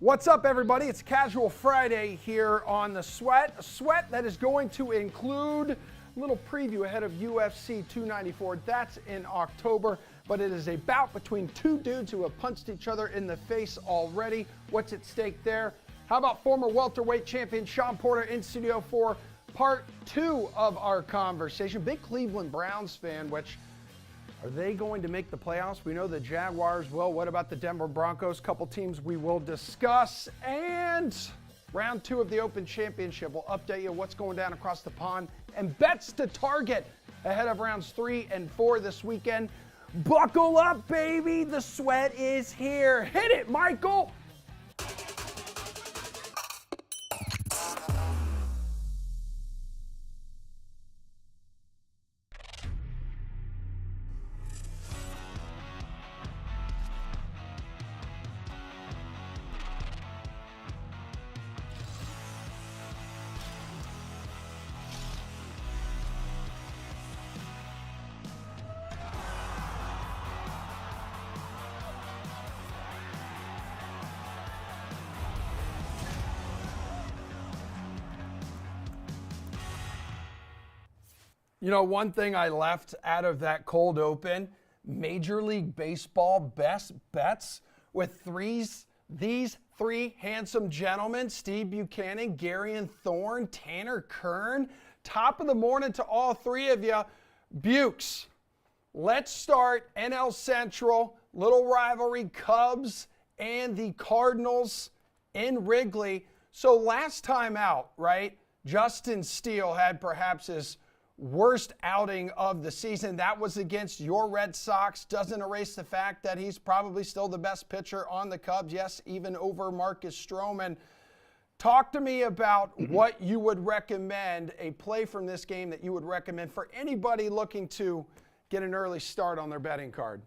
What's up, everybody? It's Casual Friday here on The Sweat. A sweat that is going to include a little preview ahead of UFC 294. That's in October, but it is a bout between two dudes who have punched each other in the face already. What's at stake there? How about former welterweight champion Sean Porter in studio for part two of our conversation? Big Cleveland Browns fan, which... are they going to make the playoffs? We know the Jaguars will. What about the Denver Broncos? Couple teams we will discuss. And round two of the Open Championship. We'll update you what's going down across the pond and bets to target ahead of rounds 3 and 4 this weekend. Buckle up, baby. The sweat is here. Hit it, Michael. You know, one thing I left out of that cold open, Major League Baseball best bets with these three handsome gentlemen, Steve Buchanan, Gary Thorne, Tanner Kern. Top of the morning to all three of you. Bukes, let's start NL Central, little rivalry, Cubs and the Cardinals in Wrigley. So last time out, right, Justin Steele had perhaps his worst outing of the season. That was against your Red Sox. Doesn't erase the fact that he's probably still the best pitcher on the Cubs. Yes, even over Marcus Stroman. Talk to me about what you would recommend, a play from this game that you would recommend for anybody looking to get an early start on their betting card.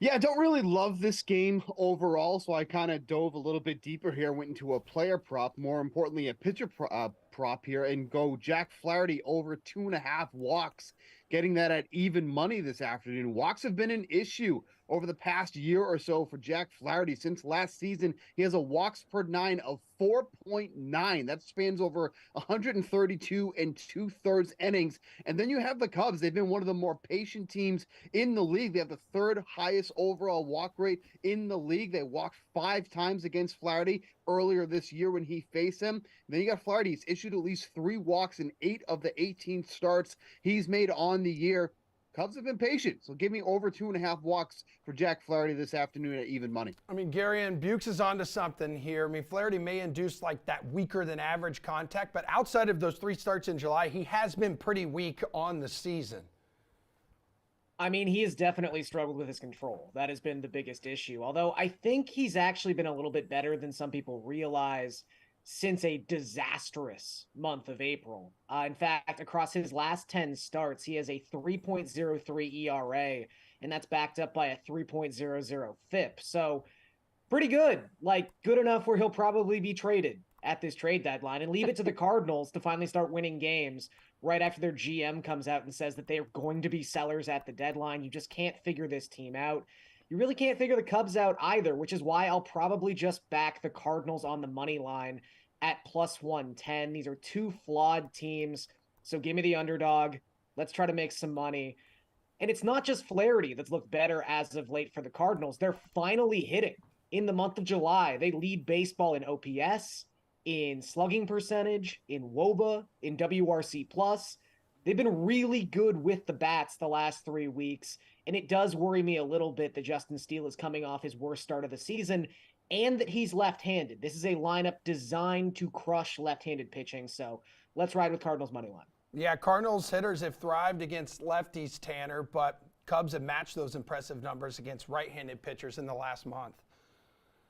Yeah, I don't really love this game overall, so I kind of dove a little bit deeper here, went into a player prop, more importantly, a pitcher prop here, and go Jack Flaherty over 2.5 walks, getting that at even money this afternoon. Walks have been an issue over the past year or so for Jack Flaherty. Since last season, he has a walks per 9 of 4.9. That spans over 132 and 2/3 innings. And then you have the Cubs. They've been one of the more patient teams in the league. They have the third highest overall walk rate in the league. They walked 5 times against Flaherty earlier this year when he faced him. And then you got Flaherty. He's issued at least 3 walks in 8 of the 18 starts he's made on the year. Cubs have been patient, so give me over 2.5 walks for Jack Flaherty this afternoon at even money. I mean, Gary and Bukes is onto something here. I mean, Flaherty may induce like that weaker than average contact, but outside of those 3 starts in July, he has been pretty weak on the season. I mean, he has definitely struggled with his control. That has been the biggest issue. Although I think he's actually been a little bit better than some people realize since a disastrous month of April. In fact, across his last 10 starts, he has a 3.03 ERA, and that's backed up by a 3.00 FIP. So pretty good, like good enough where he'll probably be traded at this trade deadline and leave it to the Cardinals to finally start winning games right after their GM comes out and says that they're going to be sellers at the deadline. You just can't figure this team out. You really can't figure the Cubs out either, which is why I'll probably just back the Cardinals on the money line at plus 110. These are 2 flawed teams, so give me the underdog. Let's try to make some money. And it's not just Flaherty that's looked better as of late for the Cardinals. They're finally hitting in the month of July. They lead baseball in OPS, in slugging percentage, in WOBA, in WRC+. They've been really good with the bats the last 3 weeks, and it does worry me a little bit that Justin Steele is coming off his worst start of the season and that he's left-handed. This is a lineup designed to crush left-handed pitching, so let's ride with Cardinals money line. Yeah, Cardinals hitters have thrived against lefties, Tanner, but Cubs have matched those impressive numbers against right-handed pitchers in the last month.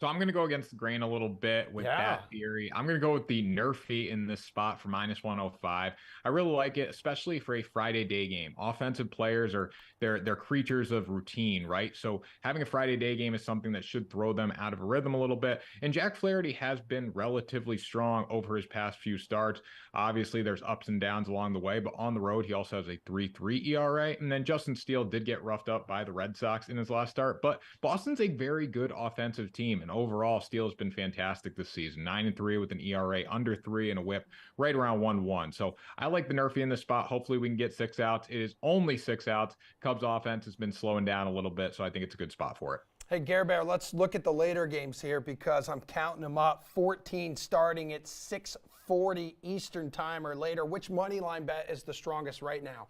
So I'm going to go against the grain a little bit with that theory. I'm going to go with the Nerfy in this spot for minus 105. I really like it, especially for a Friday day game. Offensive players are they're creatures of routine, right? So having a Friday day game is something that should throw them out of a rhythm a little bit. And Jack Flaherty has been relatively strong over his past few starts. Obviously, there's ups and downs along the way, but on the road, he also has a 3.3 ERA. And then Justin Steele did get roughed up by the Red Sox in his last start. But Boston's a very good offensive team. And Overall, Steele has been fantastic this season. 9-3 with an ERA under 3 and a WHIP right around 1-1. So I like the Nerfy in this spot. Hopefully we can get 6 outs. It is only 6 outs. Cubs offense has been slowing down a little bit, so I think it's a good spot for it. Hey, Gare Bear, let's look at the later games here because I'm counting them up. 14 starting at 6:40 Eastern time or later. Which money line bet is the strongest right now?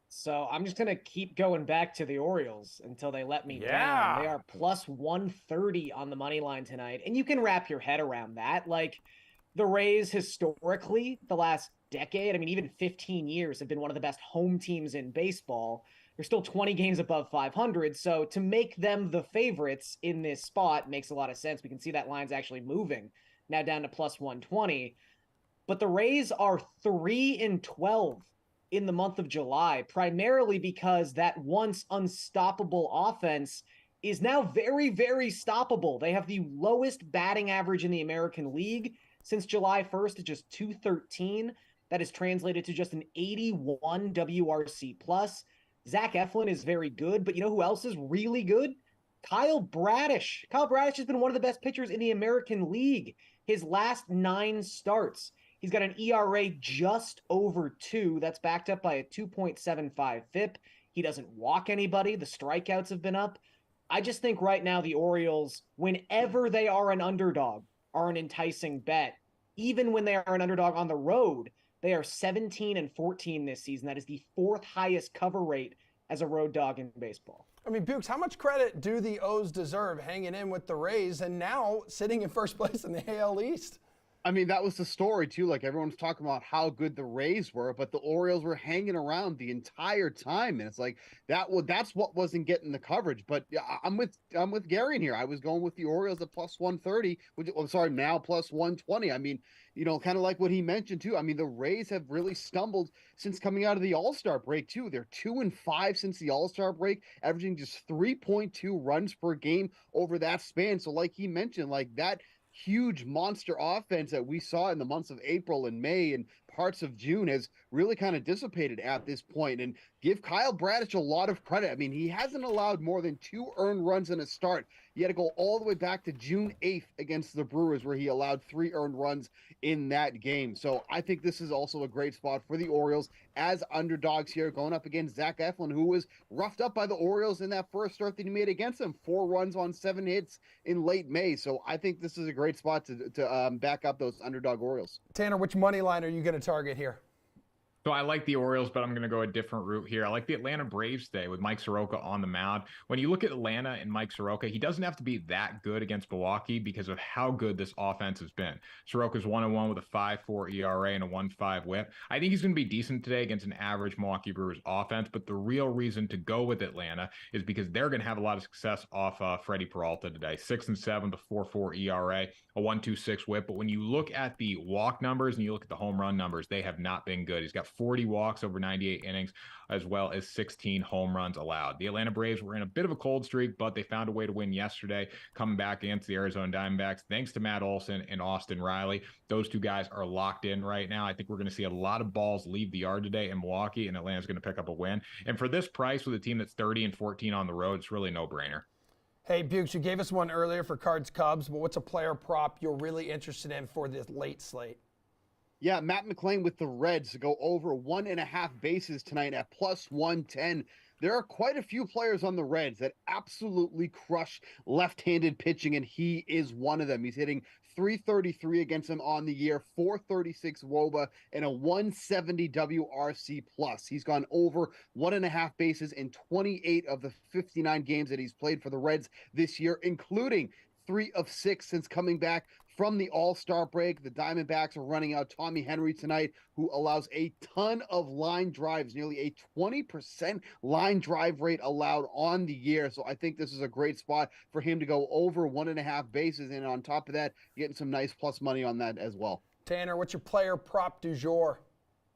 So I'm just going to keep going back to the Orioles until they let me down. They are plus 130 on the money line tonight. And you can wrap your head around that. Like, the Rays historically, the last decade, I mean, even 15 years, have been one of the best home teams in baseball. They're still 20 games above 500. So to make them the favorites in this spot makes a lot of sense. We can see that line's actually moving now down to plus 120. But the Rays are 3-12 in the month of July, primarily because that once unstoppable offense is now very, very stoppable. They have the lowest batting average in the American League since July 1st at just 213. That is translated to just an 81 WRC plus. Zach Eflin is very good, but you know who else is really good? Kyle Bradish. Kyle Bradish has been one of the best pitchers in the American League. His last 9 starts, he's got an ERA just over 2. That's backed up by a 2.75 FIP. He doesn't walk anybody. The strikeouts have been up. I just think right now the Orioles, whenever they are an underdog, are an enticing bet. Even when they are an underdog on the road, they are 17-14 this season. That is the 4th highest cover rate as a road dog in baseball. I mean, Bukes, how much credit do the O's deserve hanging in with the Rays and now sitting in first place in the AL East? I mean, that was the story, too. Like, everyone's talking about how good the Rays were, but the Orioles were hanging around the entire time. And it's like, that's what wasn't getting the coverage. But yeah, I'm with Gary in here. I was going with the Orioles at plus 130, now plus 120. I mean, kind of like what he mentioned, too. I mean, the Rays have really stumbled since coming out of the All-Star break, too. They're 2-5 since the All-Star break, averaging just 3.2 runs per game over that span. So like he mentioned, like that huge monster offense that we saw in the months of April and May and parts of June has really kind of dissipated at this point. And give Kyle Bradish a lot of credit. I mean, he hasn't allowed more than 2 earned runs in a start. You had to go all the way back to June 8th against the Brewers, where he allowed 3 earned runs in that game. So I think this is also a great spot for the Orioles as underdogs here, going up against Zach Eflin, who was roughed up by the Orioles in that first start that he made against them. 4 runs on 7 hits in late May. So I think this is a great spot to back up those underdog Orioles. Tanner, which money line are you going to target here? So I like the Orioles, but I'm going to go a different route here. I like the Atlanta Braves today with Mike Soroka on the mound. When you look at Atlanta and Mike Soroka, he doesn't have to be that good against Milwaukee because of how good this offense has been. Soroka's 1-1 with a 5.4 ERA and a 1.5 WHIP. I think he's going to be decent today against an average Milwaukee Brewers offense, but the real reason to go with Atlanta is because they're going to have a lot of success off Freddie Peralta today. 6-7 with a 4.4 ERA, a 1.26 WHIP. But when you look at the walk numbers and you look at the home run numbers, they have not been good. He's got 40 walks over 98 innings, as well as 16 home runs allowed. The Atlanta Braves were in a bit of a cold streak, but they found a way to win yesterday, coming back against the Arizona Diamondbacks, thanks to Matt Olson and Austin Riley. Those 2 guys are locked in right now. I think we're going to see a lot of balls leave the yard today in Milwaukee, and Atlanta's going to pick up a win. And for this price with a team that's 30-14 on the road, it's really no brainer. Hey, Bukes, you gave us one earlier for Cards Cubs, but what's a player prop you're really interested in for this late slate? Yeah, Matt McClain with the Reds to go over 1.5 bases tonight at plus 110. There are quite a few players on the Reds that absolutely crush left-handed pitching, and he is one of them. He's hitting .333 against them on the year, .436 WOBA, and a 170 WRC plus. He's gone over 1.5 bases in 28 of the 59 games that he's played for the Reds this year, including 3 of 6 since coming back from the All-Star break. The Diamondbacks are running out Tommy Henry tonight, who allows a ton of line drives, nearly a 20% line drive rate allowed on the year. So I think this is a great spot for him to go over 1.5 bases. And on top of that, getting some nice plus money on that as well. Tanner, what's your player prop du jour?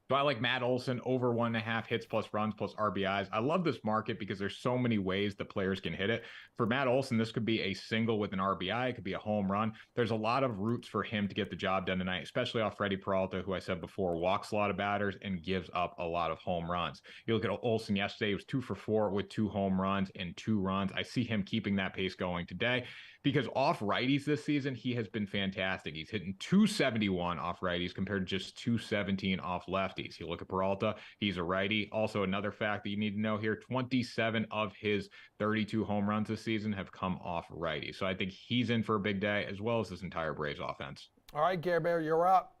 So I like Matt Olson over 1.5 hits plus runs plus RBIs. I love this market because there's so many ways the players can hit it. For Matt Olson, this could be a single with an RBI. It could be a home run. There's a lot of routes for him to get the job done tonight, especially off Freddie Peralta, who I said before walks a lot of batters and gives up a lot of home runs. You look at Olson yesterday, he was 2 for 4 with 2 home runs and 2 runs. I see him keeping that pace going today because off righties this season, he has been fantastic. He's hitting 271 off righties compared to just 217 off lefties. You look at Peralta, he's a righty. Also, another fact that you need to know here, 27 of his 32 home runs this season have come off righties. So I think he's in for a big day, as well as this entire Braves offense. All right, Gare Bear, you're up.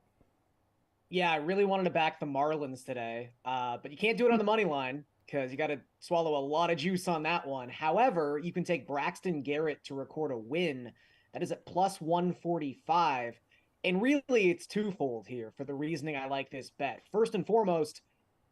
Yeah, I really wanted to back the Marlins today, but you can't do it on the money line because you got to swallow a lot of juice on that one. However, you can take Braxton Garrett to record a win. That is at plus 145. And really, it's twofold here for the reasoning I like this bet. First and foremost,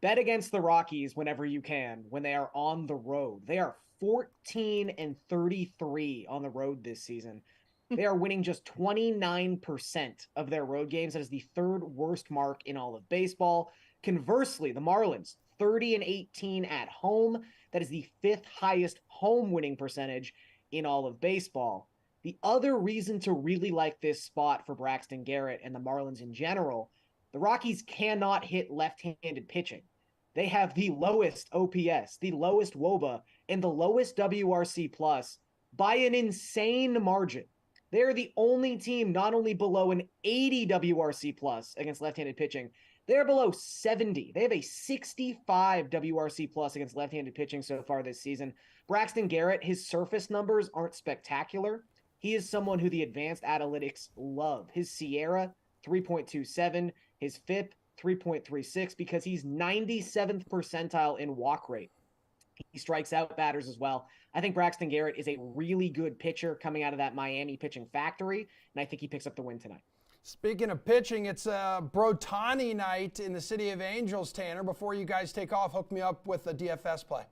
bet against the Rockies whenever you can when they are on the road. They are 14-33 on the road this season. They are winning just 29% of their road games. That is the third worst mark in all of baseball. Conversely, the Marlins, 30-18 at home. That is the 5th highest home winning percentage in all of baseball. The other reason to really like this spot for Braxton Garrett and the Marlins in general, the Rockies cannot hit left-handed pitching. They have the lowest OPS, the lowest WOBA, and the lowest WRC plus by an insane margin. They're the only team not only below an 80 WRC plus against left-handed pitching, they're below 70. They have a 65 WRC plus against left-handed pitching so far this season. Braxton Garrett, his surface numbers aren't spectacular. He is someone who the advanced analytics love. His Sierra, 3.27. His FIP, 3.36, because he's 97th percentile in walk rate. He strikes out batters as well. I think Braxton Garrett is a really good pitcher coming out of that Miami pitching factory, and I think he picks up the win tonight. Speaking of pitching, it's a Brotani night in the City of Angels, Tanner. Before you guys take off, hook me up with a DFS play.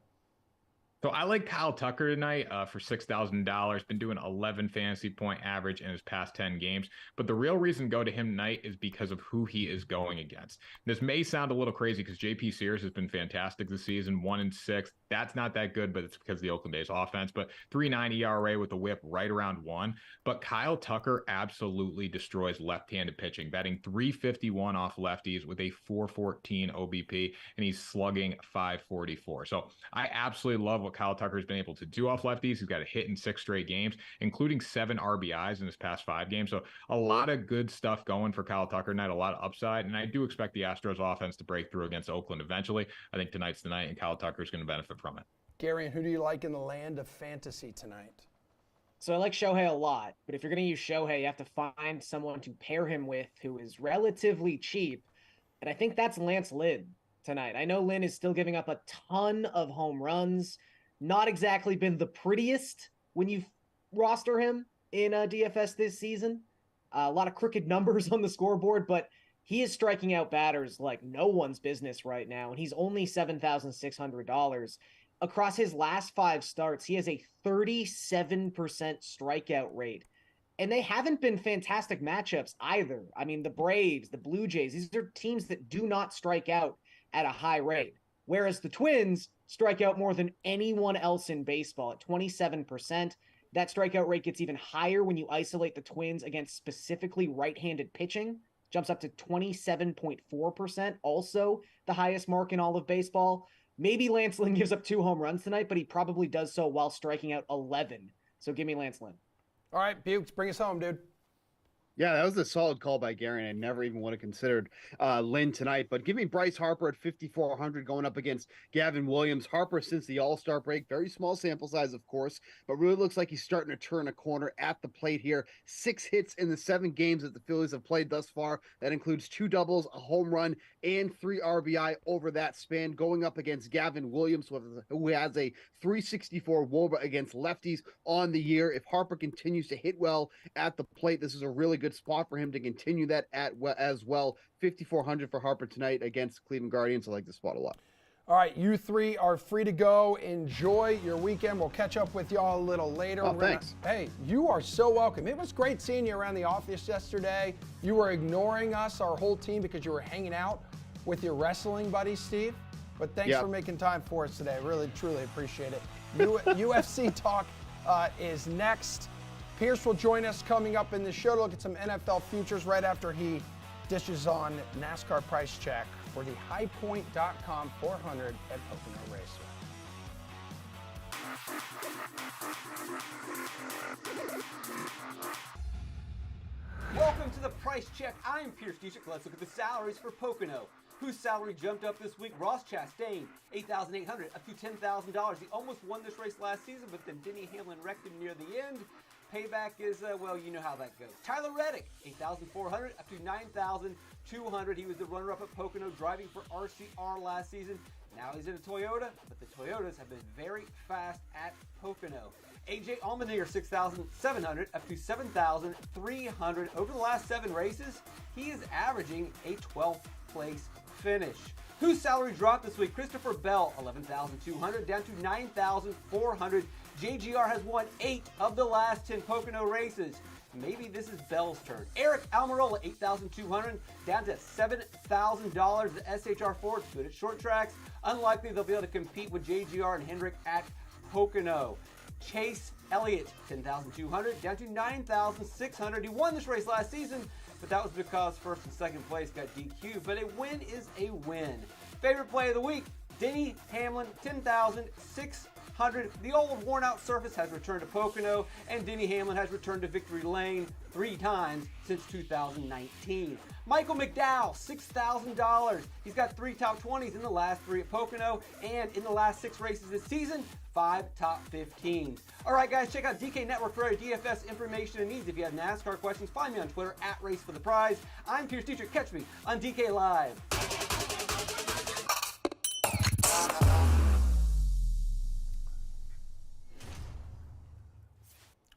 So I like Kyle Tucker tonight for $6,000. Been doing 11 fantasy point average in his past 10 games. But the real reason to go to him tonight is because of who he is going against. This may sound a little crazy because JP Sears has been fantastic this season, 1-6. That's not that good, but it's because of the Oakland A's offense. But 3.9 ERA with a whip right around 1. But Kyle Tucker absolutely destroys left-handed pitching, batting .351 off lefties with a .414 OBP, and he's slugging .544. So I absolutely love what Kyle Tucker has been able to do off lefties. He's got a hit in 6 straight games, including 7 RBIs in his past 5 games. So a lot of good stuff going for Kyle Tucker tonight, a lot of upside. And I do expect the Astros offense to break through against Oakland eventually. I think tonight's the night, and Kyle Tucker is going to benefit from it. Gary, who do you like in the land of fantasy tonight? So I like Shohei a lot, but if you're going to use Shohei, you have to find someone to pair him with who is relatively cheap. And I think that's Lance Lynn tonight. I know Lynn is still giving up a ton of home runs. Not exactly been the prettiest when you roster him in DFS this season. A lot of crooked numbers on the scoreboard, but he is striking out batters like no one's business right now, and he's only $7,600. Across his last 5 starts, he has a 37% strikeout rate. And they haven't been fantastic matchups either. I mean, the Braves, the Blue Jays, these are teams that do not strike out at a high rate. Whereas the Twins strike out more than anyone else in baseball at 27%. That strikeout rate gets even higher when you isolate the Twins against specifically right-handed pitching. Jumps up to 27.4%, also the highest mark in all of baseball. Maybe Lance Lynn gives up 2 home runs tonight, but he probably does so while striking out 11. So give me Lance Lynn. All right, Bukes, bring us home, dude. Yeah, that was a solid call by Gary, and I never even would have considered Lynn tonight. But give me Bryce Harper at 5,400 going up against Gavin Williams. Harper, since the All-Star break, very small sample size, of course, but really looks like he's starting to turn a corner at the plate here. 6 hits in the 7 games that the Phillies have played thus far. That includes 2 doubles, a home run, and 3 RBI over that span, going up against Gavin Williams, who has a 364 WOBA against lefties on the year. If Harper continues to hit well at the plate, this is a really good spot for him to continue that as well. 5,400 for Harper tonight against Cleveland Guardians. I like this spot a lot. All right, you 3 are free to go. Enjoy your weekend. We'll catch up with y'all a little later. Oh, thanks. Hey, you are so welcome. It was great seeing you around the office yesterday. You were ignoring us, our whole team, because you were hanging out with your wrestling buddy, Steve. But thanks Yep. for making time for us today. Really, truly appreciate it. UFC talk is next. Pierce will join us coming up in the show to look at some NFL futures right after he dishes on NASCAR price check for the highpoint.com 400 at Pocono Raceway. Welcome to the Price Check. I'm Pierce Dietrich. Let's look at the salaries for Pocono, whose salary jumped up this week. Ross Chastain, $8,800 up to $10,000. He almost won this race last season, but then Denny Hamlin wrecked him near the end. Payback is, well, you know how that goes. Tyler Reddick, $8,400 up to $9,200. He was the runner-up at Pocono, driving for RCR last season. Now he's in a Toyota, but the Toyotas have been very fast at Pocono. AJ Allmendinger, $6,700 up to $7,300. Over the last 7 races, he is averaging a 12th place finish. Whose salary dropped this week? Christopher Bell, $11,200 down to $9,400. JGR has won 8 of the last 10 Pocono races. Maybe this is Bell's turn. Eric Almirola, $8,200 down to $7,000. The SHR Ford's good at short tracks. Unlikely they'll be able to compete with JGR and Hendrick at Pocono. Chase Elliott, $10,200 down to $9,600. He won this race last season, but that was because first and second place got DQ'd. But a win is a win. Favorite play of the week, Denny Hamlin, $10,600. The old worn-out surface has returned to Pocono, and Denny Hamlin has returned to victory lane 3 times since 2019. Michael McDowell, $6,000. He's got 3 top 20s in the last 3 at Pocono, and in the last 6 races this season, 5 top 15s. All right, guys, check out DK Network for our DFS information and needs. If you have NASCAR questions, find me on Twitter at Race for the Prize. I'm Pierce Dietrich. Catch me on DK Live.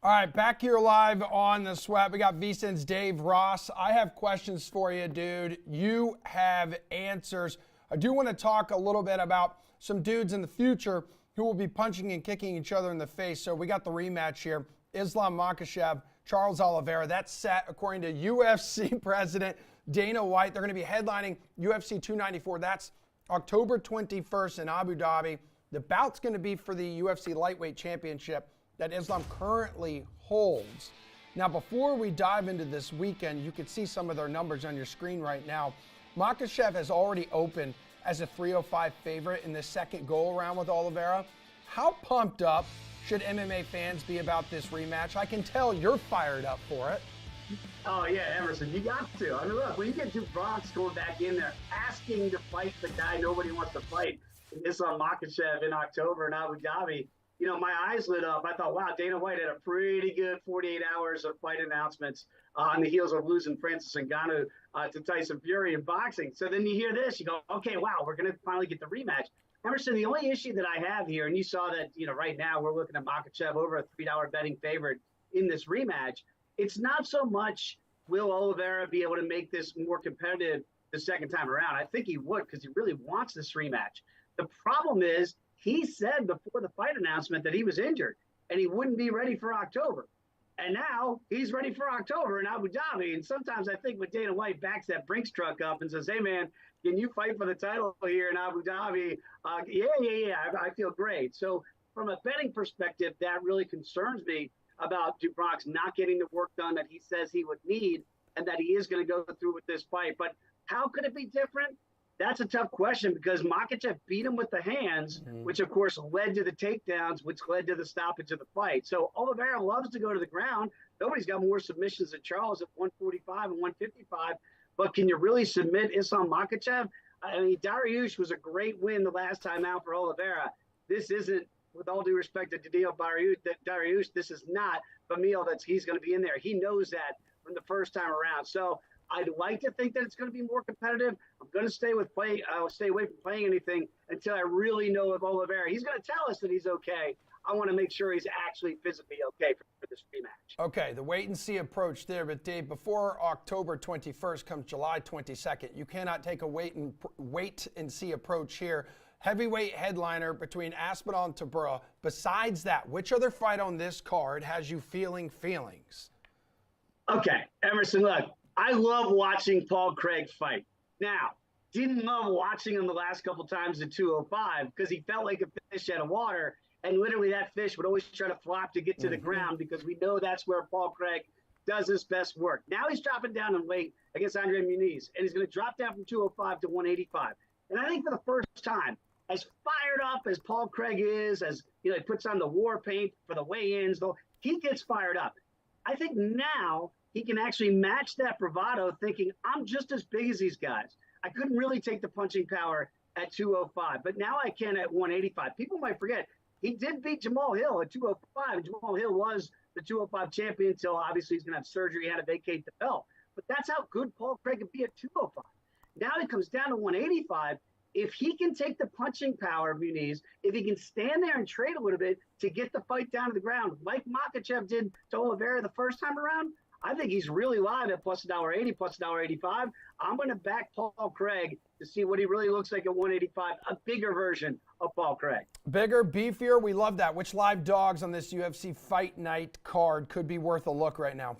All right, back here live on the Sweat. We got VSiN's Dave Ross. I have questions for you, dude. You have answers. I do want to talk a little bit about some dudes in the future who will be punching and kicking each other in the face. So we got the rematch here. Islam Makhachev, Charles Oliveira. That's set according to UFC president Dana White. They're going to be headlining UFC 294. That's October 21st in Abu Dhabi. The bout's going to be for the UFC lightweight championship that Islam currently holds. Now, before we dive into this weekend, you can see some of their numbers on your screen right now. Makhachev has already opened as a 305 favorite in the second go-around with Oliveira. How pumped up should MMA fans be about this rematch? I can tell you're fired up for it. Oh, yeah, Emerson, you got to. I mean, look, when you get 2 Bronx going back in there, asking to fight the guy nobody wants to fight, Islam Makhachev in October in Abu Dhabi, you know, my eyes lit up. I thought, wow, Dana White had a pretty good 48 hours of fight announcements on the heels of losing Francis Ngannou to Tyson Fury in boxing. So then you hear this, you go, okay, wow, we're going to finally get the rematch. Emerson, the only issue that I have here, and you saw that, you know, right now we're looking at Makhachev over a $3 betting favorite in this rematch. It's not so much will Oliveira be able to make this more competitive the second time around. I think he would because he really wants this rematch. The problem is, he said before the fight announcement that he was injured and he wouldn't be ready for October. And now he's ready for October in Abu Dhabi. And sometimes I think when Dana White backs that Brinks truck up and says, hey, man, can you fight for the title here in Abu Dhabi? I feel great. So from a betting perspective, that really concerns me about Dubronx not getting the work done that he says he would need and that he is going to go through with this fight. But how could it be different? That's a tough question because Makhachev beat him with the hands, which of course led to the takedowns, which led to the stoppage of the fight. So Oliveira loves to go to the ground. Nobody's got more submissions than Charles at 145 and 155. But can you really submit Islam Makhachev? I mean, Dariush was a great win the last time out for Oliveira. This isn't, with all due respect to Daniil Dariush, this is not Famil that he's going to be in there. He knows that from the first time around. So I'd like to think that it's going to be more competitive. I'm going to stay away from playing anything until I really know if Oliveira. He's going to tell us that he's okay. I want to make sure he's actually physically okay for this rematch. Okay, the wait and see approach there, but Dave, before October 21st comes July 22nd, you cannot take a wait and see approach here. Heavyweight headliner between Aspinall and Tabura. Besides that, which other fight on this card has you feeling feelings? Okay, Emerson, look. I love watching Paul Craig fight. Now, Didn't love watching him the last couple times at 205 because he felt like a fish out of water. And literally that fish would always try to flop to get to the ground because we know that's where Paul Craig does his best work. Now he's dropping down in weight against Andre Muniz, and he's going to drop down from 205 to 185. And I think for the first time, as fired up as Paul Craig is, as he puts on the war paint for the weigh-ins, though he gets fired up. I think now he can actually match that bravado, thinking I'm just as big as these guys. I couldn't really take the punching power at 205, but now I can at 185. People might forget he did beat Jamal Hill at 205, and Jamal Hill was the 205 champion until obviously he's going to have surgery. He had to vacate the belt. But that's how good Paul Craig can be at 205. Now he comes down to 185. If he can take the punching power of Muniz, if he can stand there and trade a little bit to get the fight down to the ground, like Makhachev did to Oliveira the first time around, I think he's really live at plus $1.80, plus $1.85. I'm going to back Paul Craig to see what he really looks like at 185, a bigger version of Paul Craig. Bigger, beefier, we love that. Which live dogs on this UFC Fight Night card could be worth a look right now?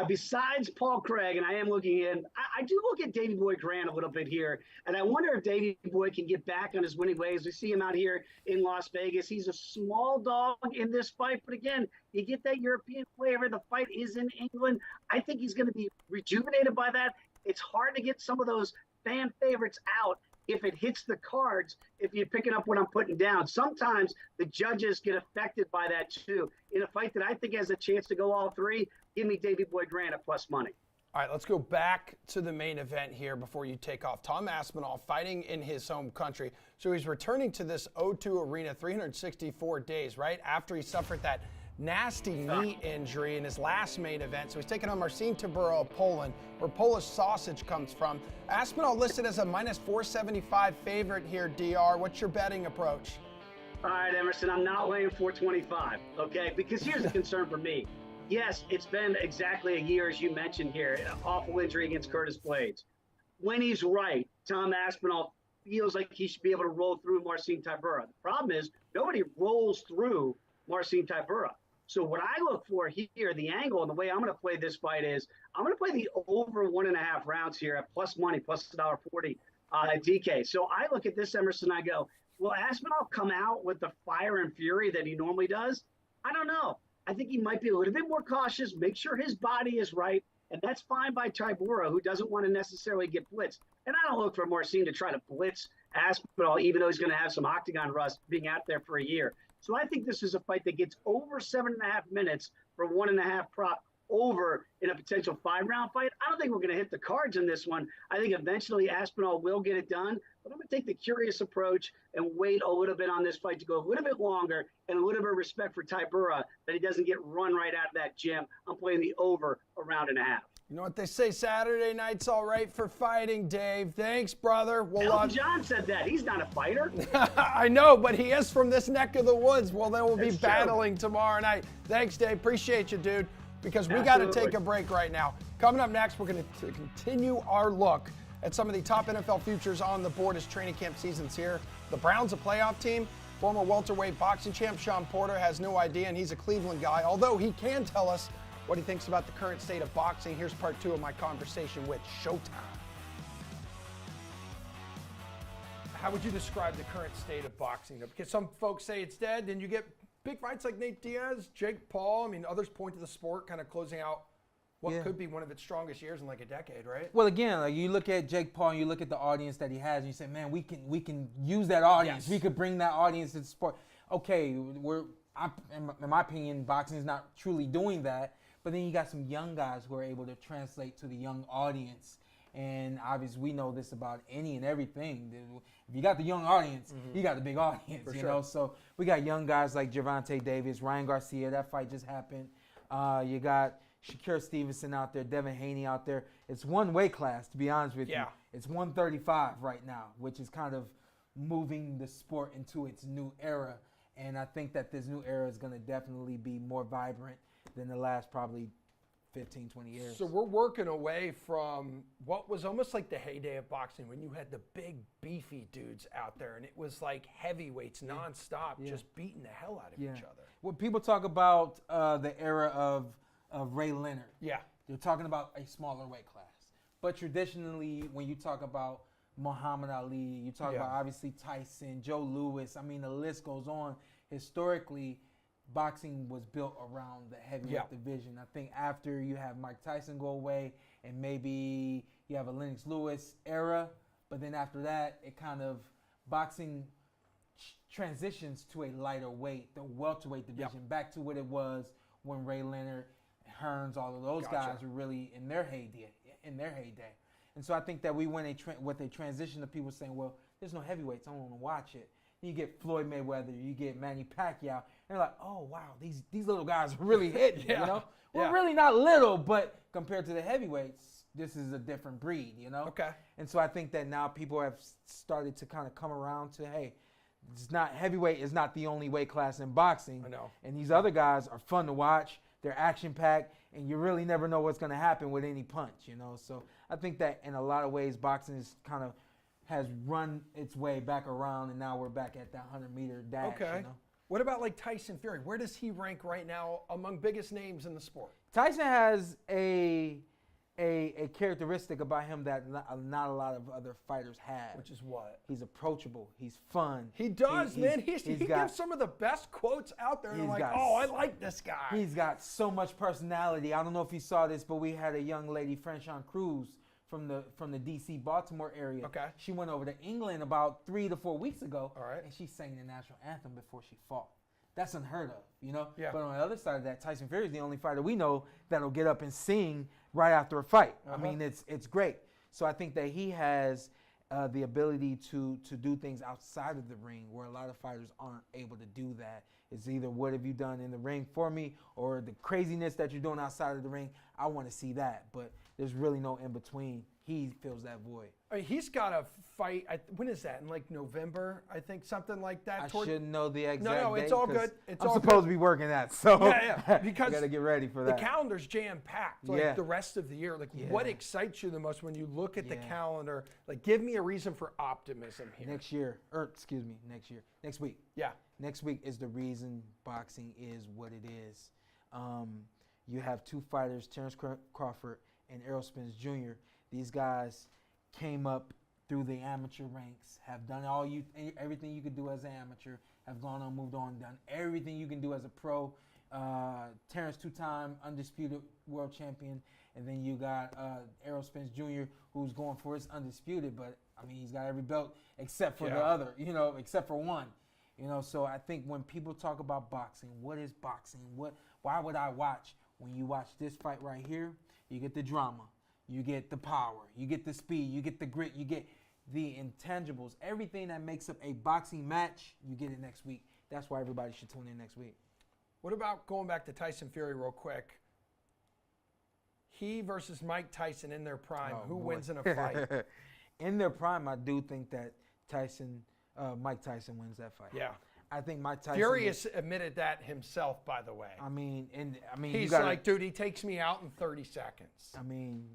Besides Paul Craig, and I am looking in, I do look at Davey Boy Grant a little bit here, and I wonder if Davey Boy can get back on his winning ways. We see him out here in Las Vegas. He's a small dog in this fight, but again, you get that European flavor. The fight is in England. I think he's going to be rejuvenated by that. It's hard to get some of those fan favorites out if it hits the cards, if you're picking up what I'm putting down. Sometimes the judges get affected by that too. In a fight that I think has a chance to go all three, give me Davey Boy Grant at plus money. All right, let's go back to the main event here before you take off. Tom Aspinall fighting in his home country. So he's returning to this O2 Arena 364 days, right after he suffered that nasty knee injury in his last main event. So he's taking on Marcin Tybura of Poland, where Polish sausage comes from. Aspinall listed as a minus 475 favorite here, DR. What's your betting approach? All right, Emerson, I'm not laying 425, okay? Because here's the concern for me. Yes, it's been exactly a year, as you mentioned here, an awful injury against Curtis Blades. When he's right, Tom Aspinall feels like he should be able to roll through Marcin Tybura. The problem is nobody rolls through Marcin Tybura. So what I look for here, the angle and the way I'm going to play this fight is I'm going to play the over 1.5 rounds here at plus money, plus $1.40 at DK. So I look at this, Emerson, I go, will Aspinall come out with the fire and fury that he normally does? I don't know. I think he might be a little bit more cautious, make sure his body is right, and that's fine by Tybura, who doesn't want to necessarily get blitzed. And I don't look for Marcin to try to blitz Aspinall, even though he's going to have some octagon rust being out there for a year. So I think this is a fight that gets over 7.5 minutes for 1.5 prop over in a potential 5-round fight. I don't think we're going to hit the cards in this one. I think eventually Aspinall will get it done, but I'm going to take the curious approach and wait a little bit on this fight to go a little bit longer and a little bit of respect for Tybura that he doesn't get run right out of that gym. I'm playing the over 1.5 rounds. You know what they say, Saturday night's all right for fighting, Dave. Thanks, brother. Elton John said that. He's not a fighter. I know, but he is from this neck of the woods. Well, they will be That's battling tomorrow night. Thanks, Dave. Appreciate you, dude. Because we got to take a break right now. Coming up next, we're going to continue our look at some of the top NFL futures on the board as training camp season's here. The Browns, a playoff team. Former welterweight boxing champ Sean Porter has no idea, and he's a Cleveland guy, although he can tell us what he thinks about the current state of boxing. Here's part 2 of my conversation with Showtime. How would you describe the current state of boxing? Because some folks say it's dead, then you get big fights like Nate Diaz, Jake Paul. I mean, others point to the sport kind of closing out what could be one of its strongest years in like a decade, right? Well, again, like you look at Jake Paul and you look at the audience that he has, and you say, man, we can use that audience. Yes. We could bring that audience to the sport. Okay, in my opinion, boxing is not truly doing that. But then you got some young guys who are able to translate to the young audience. And obviously, we know this about any and everything. If you got the young audience, you got the big audience, For you sure. know? So we got young guys like Gervonta Davis, Ryan Garcia. That fight just happened. You got Shakur Stevenson out there, Devin Haney out there. It's one weight class, to be honest with you. It's 135 right now, which is kind of moving the sport into its new era. And I think that this new era is going to definitely be more vibrant than the last probably 15, 20 years. So we're working away from what was almost like the heyday of boxing when you had the big beefy dudes out there and it was like heavyweights nonstop just beating the hell out of each other. When people talk about the era of Ray Leonard, Yeah. they're talking about a smaller weight class. But traditionally, when you talk about Muhammad Ali. You talk about obviously Tyson, Joe Louis. I mean, the list goes on. Historically, boxing was built around the heavyweight division. I think after you have Mike Tyson go away and maybe you have a Lennox Lewis era, but then after that, it kind of boxing transitions to a lighter weight, the welterweight division, back to what it was when Ray Leonard, Hearns, all of those guys were really in their heyday. And so I think that we went with a transition of people saying, well, there's no heavyweights, I don't want to watch it. You get Floyd Mayweather, you get Manny Pacquiao, and they're like, oh, wow, these little guys are really hitting, you know? We're really not little, but compared to the heavyweights, this is a different breed, you know? Okay. And so I think that now people have started to kind of come around to, hey, it's not heavyweight is not the only weight class in boxing. I know. And these other guys are fun to watch. They're action-packed, and you really never know what's going to happen with any punch, you know? So I think that in a lot of ways, boxing is kind of has run its way back around, and now we're back at that 100-meter dash. Okay. You know? What about like Tyson Fury? Where does he rank right now among biggest names in the sport? Tyson has a characteristic about him that not a lot of other fighters have. Which is what? He's approachable. He's fun. He does, man. He gives some of the best quotes out there. And I'm like, oh, I like this guy. He's got so much personality. I don't know if you saw this, but we had a young lady, Franchon Cruz, from the D.C. Baltimore area. Okay. She went over to England about 3 to 4 weeks ago. All right. And she sang the national anthem before she fought. That's unheard of, you know? Yeah. But on the other side of that, Tyson Fury is the only fighter we know that'll get up and sing right after a fight. I mean, it's great. So I think that he has the ability to do things outside of the ring where a lot of fighters aren't able to do that. It's either what have you done in the ring for me or the craziness that you're doing outside of the ring. I want to see that, but there's really no in between. He fills that void. I mean, he's got a fight. When is that? In like November, I think, something like that. I shouldn't know the exact date. No, it's all good. I'm supposed to be working that, so because I got to get ready for that. The calendar's jam-packed, like the rest of the year. Like, what excites you the most when you look at the calendar? Like, give me a reason for optimism here. Next week. Yeah. Next week is the reason boxing is what it is. You have two fighters, Terrence Crawford and Errol Spence Jr. These guys came up through the amateur ranks, have done everything you could do as an amateur, have gone on, moved on, done everything you can do as a pro. Terrence, 2-time undisputed world champion, and then you got Errol Spence Jr., who's going for his undisputed, but I mean he's got every belt except for the other, except for one. So I think when people talk about boxing, what is boxing? Why would I watch? When you watch this fight right here, you get the drama, you get the power, you get the speed, you get the grit, you get the intangibles. Everything that makes up a boxing match, you get it next week. That's why everybody should tune in next week. What about going back to Tyson Fury real quick? He versus Mike Tyson in their prime. Who wins in a fight? In their prime, I do think that Mike Tyson wins that fight. Yeah. I think Mike Tyson. Fury has admitted that himself, by the way. I mean, he's like, dude, he takes me out in 30 seconds. I mean,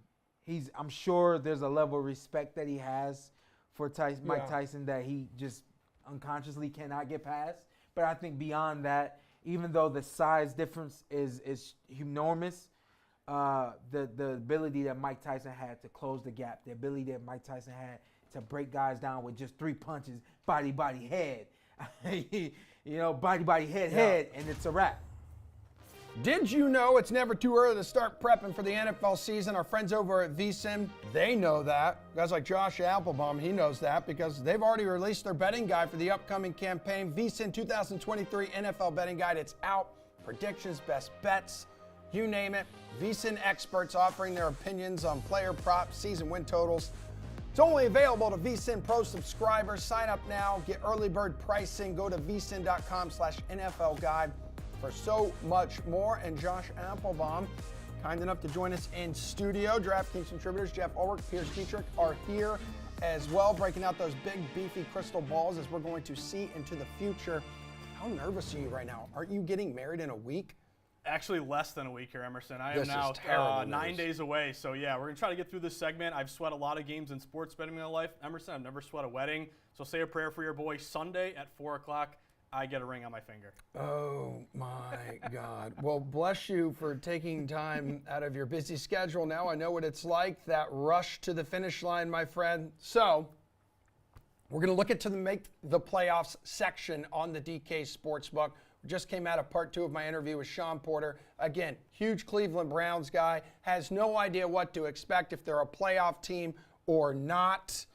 I'm sure there's a level of respect that he has for Mike Tyson that he just unconsciously cannot get past. But I think beyond that, even though the size difference is enormous, the ability that Mike Tyson had to close the gap, the ability that Mike Tyson had to break guys down with just 3 punches, body, head. Body, head, and it's a wrap. Did you know it's never too early to start prepping for the NFL season? Our friends over at VSiN, they know that. Guys like Josh Applebaum, he knows that because they've already released their betting guide for the upcoming campaign. VSiN 2023 NFL betting guide, it's out. Predictions, best bets, you name it. VSiN experts offering their opinions on player props, season win totals. It's only available to VSiN Pro subscribers. Sign up now, get early bird pricing. Go to vsin.com/NFL guide for so much more. And Josh Applebaum, kind enough to join us in studio. DraftKings contributors Jeff Ulrich, Piers Dietrich are here as well, breaking out those big, beefy crystal balls as we're going to see into the future. How nervous are you right now? Aren't you getting married in a week? Actually, less than a week here, Emerson. I am now 9 days away. So, yeah, we're going to try to get through this segment. I've sweat a lot of games in sports betting in my life. Emerson, I've never sweat a wedding. So say a prayer for your boy. Sunday at 4 o'clock, I get a ring on my finger. Oh, my God. Well, bless you for taking time out of your busy schedule. Now I know what it's like, that rush to the finish line, my friend. So We're going to look at to the make the playoffs section on the DK Sportsbook. We just came out of part 2 of my interview with Sean Porter. Again, huge Cleveland Browns guy, has no idea what to expect if they're a playoff team or not.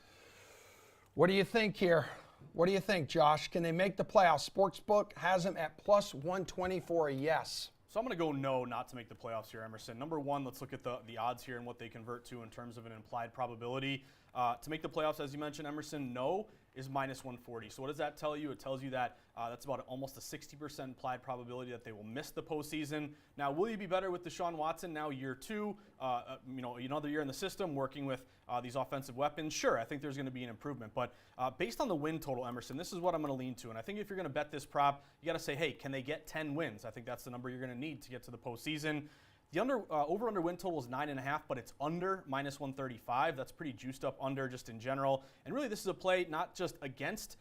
What do you think here? What do you think, Josh? Can they make the playoffs? Sportsbook has them at plus 120 for a yes. So I'm going to go no, not to make the playoffs here, Emerson. Number one, let's look at the odds here and what they convert to in terms of an implied probability. To make the playoffs, as you mentioned, Emerson, no is minus 140. So what does that tell you? It tells you that that's about almost a 60% implied probability that they will miss the postseason. Now, will you be better with Deshaun Watson now year 2? Another year in the system, working with these offensive weapons? Sure, I think there's going to be an improvement. But based on the win total, Emerson, this is what I'm going to lean to. And I think if you're going to bet this prop, you got to say, hey, can they get 10 wins? I think that's the number you're going to need to get to the postseason. The over-under win total is 9.5, but it's under minus 135. That's pretty juiced up under just in general. And really, this is a play not just against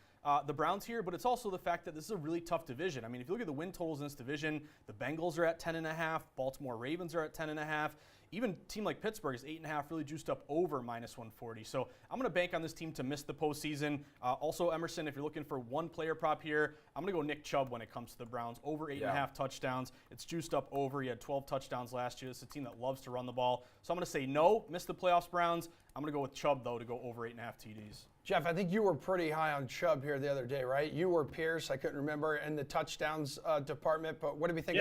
the Browns here, but it's also the fact that this is a really tough division. I mean, if you look at the win totals in this division, the Bengals are at 10.5, Baltimore Ravens are at 10.5. Even a team like Pittsburgh is 8.5, really juiced up over minus 140. So I'm going to bank on this team to miss the postseason. Also, Emerson, if you're looking for one player prop here, I'm going to go Nick Chubb when it comes to the Browns. Over 8.5 touchdowns. It's juiced up over. He had 12 touchdowns last year. This is a team that loves to run the ball. So I'm going to say no, miss the playoffs, Browns. I'm going to go with Chubb, though, to go over 8.5 TDs. Jeff, I think you were pretty high on Chubb here the other day, right? You were Pierce. I couldn't remember in the touchdowns department. But what do we think